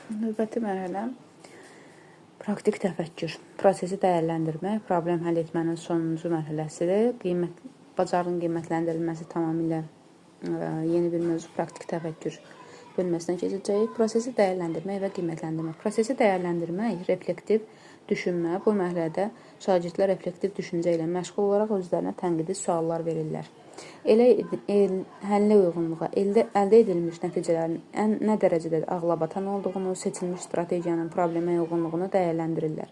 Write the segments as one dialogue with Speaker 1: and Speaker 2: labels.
Speaker 1: Növbəti mərhələ praktik təfəkkür. Prosesi dəyərləndirmək, problem həll etmənin sonuncu mərhələsidir. Bacarığın qiymətləndirilməsi tamamilə yeni bir mövzu praktik təfəkkür bölməsinə keçəcəyik. Prosesi dəyərləndirmək və qiymətləndirmək. Prosesi dəyərləndirmək, reflektiv düşünmə. Bu mərhələdə şagirdlər reflektiv düşüncə ilə məşğul olaraq özlərinə tənqidi suallar verirlər. Həllə uyğunluğa, əldə edilmiş nəticələrin nə dərəcədə ağlabatan olduğunu, seçilmiş strategiyanın problemə uyğunluğunu dəyərləndirirlər.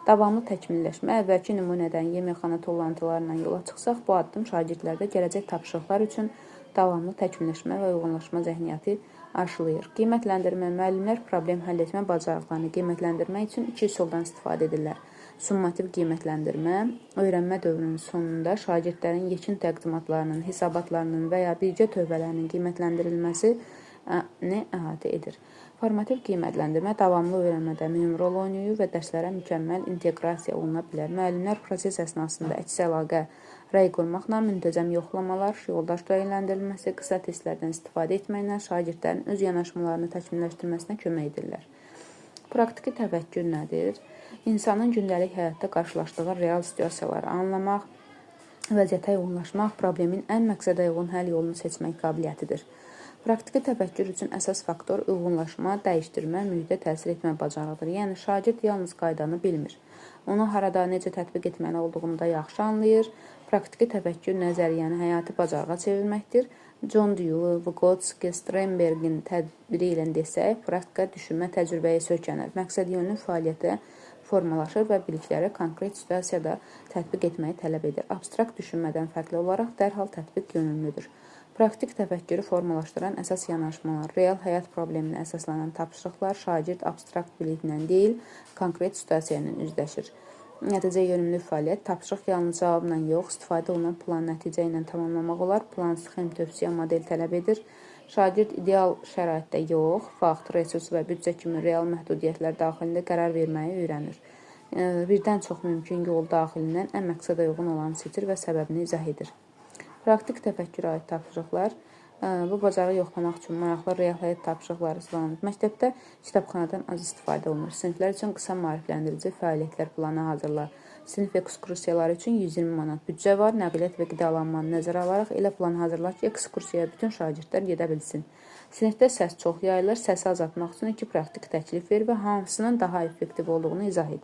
Speaker 1: Davamlı təkmilləşmə, əvvəlki nümunədən yeməkxana toplantılarından yola çıxsaq, bu addım şagirdlərdə gələcək tapşırıqlar üçün davamlı təkmilləşmə və uyğunlaşma zəhniyyəti aşılayır. Qiymətləndirmə, müəllimlər problem həll etmə bacarıqlarını qiymətləndirmək üçün iki üsuldan istifadə edirlər. Summativ qiymətləndirmə, öyrənmə dövrünün sonunda şagirdlərin yekun təqdimatlarının, hesabatlarının və ya birgə tövbələrinin qiymətləndirilməsini əhatə edir. Formativ qiymətləndirmə davamlı öyrənmədə mühüm rol oynayır və dərslərə mükəmməl inteqrasiya oluna bilər. Müəllimlər proses əsnasında əks əlaqə, rəy qurmaqla müntəzəm yoxlamalar, yoldaş rəyləndirilməsi, qısa testlərdən istifadə etməklə şagirdlərin öz yanaşmalarını təkmilləşdirməsinə kömək edirlər. Praktiki təfəkkür nədir? İnsanın gündəlik həyatda qarşılaşdığı real situasiyaları anlamaq, vəziyyətə uyğunlaşmaq, problemin ən məqsədə uyğun həll yolunu seçmək qabiliyyətidir. Praktiki təfəkkür üçün əsas faktor uyğunlaşma, dəyişdirmə, mühitə təsir etmə bacarığıdır. Yəni, şagird yalnız qaydanı bilmir. Onu harada, necə tətbiq etməli olduğunu da yaxşı anlayır. Praktiki təfəkkür nəzəriyyəni həyati bacarığa çevirməkdir. John Dewey, Vygotsky, Sternbergin tədbiri ilə desək, praktika düşünmə təcrübəyə söykənir. Məqsədyönlü fəaliyyətə formalaşır və bilikləri konkret situasiyada tətbiq etməyi tələb edir. Abstrakt düşünmədən fərqli olaraq dərhal tətbiq yönümlüdür. Praktik təfəkkürü formalaşdıran əsas yanaşmalar, real həyat probleminə əsaslanan tapşırıqlar, şagird abstrakt biliklə deyil, konkret situasiya ilə üzləşir. Nəticə yönümlü fəaliyyət, tapşırıq yalnız cavabla yox, istifadə olunan plan nəticə ilə tamamlamaq olar, plan, sxem, tövsiyə, model tələb edir. Şagird ideal şəraitdə yox, vaxt, resurs və büdcə kimi real məhdudiyyətlər daxilində qərar verməyi öyrənir. Birdən çox mümkün yol daxilindən ən məqsədə uyğun olanı seçir və səbəbini izah edir. Praktik təfəkkürə aid tapşırıqlar. Bu bacarığı yoxlamaq üçün maraqlı real həyat tapşırıqları sıralanır. Məktəbdə kitabxanadan az istifadə olunur. Siniflər üçün qısa maarifləndirici fəaliyyətlər planı hazırla. Sinif ekskursiyaları üçün 120 manat büdcə var. Nəqliyyat və qidalanmanı nəzərə alaraq elə plan hazırla ki, ekskursiyaya bütün şagirdlər gedə bilsin. Sinifdə səs çox yayılır. Səsi azaltmaq üçün iki praktik təklif ver və hansının daha effektiv olduğunu izah et.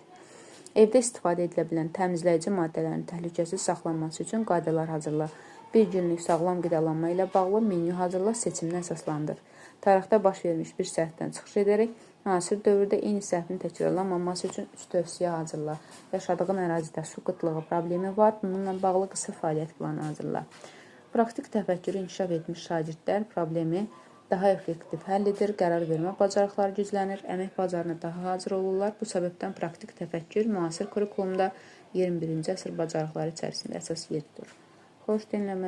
Speaker 1: Evdə istifadə edilə bilən təmizləyici maddələrin təhlükəsiz saxlanması üçün qaydalar hazırla. Bir günlük sağlam qidalanma ilə bağlı menyu hazırla, seçimini əsaslandır. Tarixdə baş vermiş bir səhvdən çıxış edərək, müasir dövrdə eyni səhvin təkrarlanmaması üçün 3 tövsiyə hazırla. Yaşadığın ərazidə su qıtlığı problemi var, bununla bağlı qısa fəaliyyət planı hazırla. Praktik təfəkkürü inkişaf etmiş şagirdlər problemi daha effektiv həll edir, qərar vermə bacarıqları güclənir, əmək bacarığına daha hazır olurlar. Bu səbəbdən praktik təfəkkür müasir kurikulumda 21-ci əsr bacarıqları içərisində əsas yer tutur. Xoş dinləmə.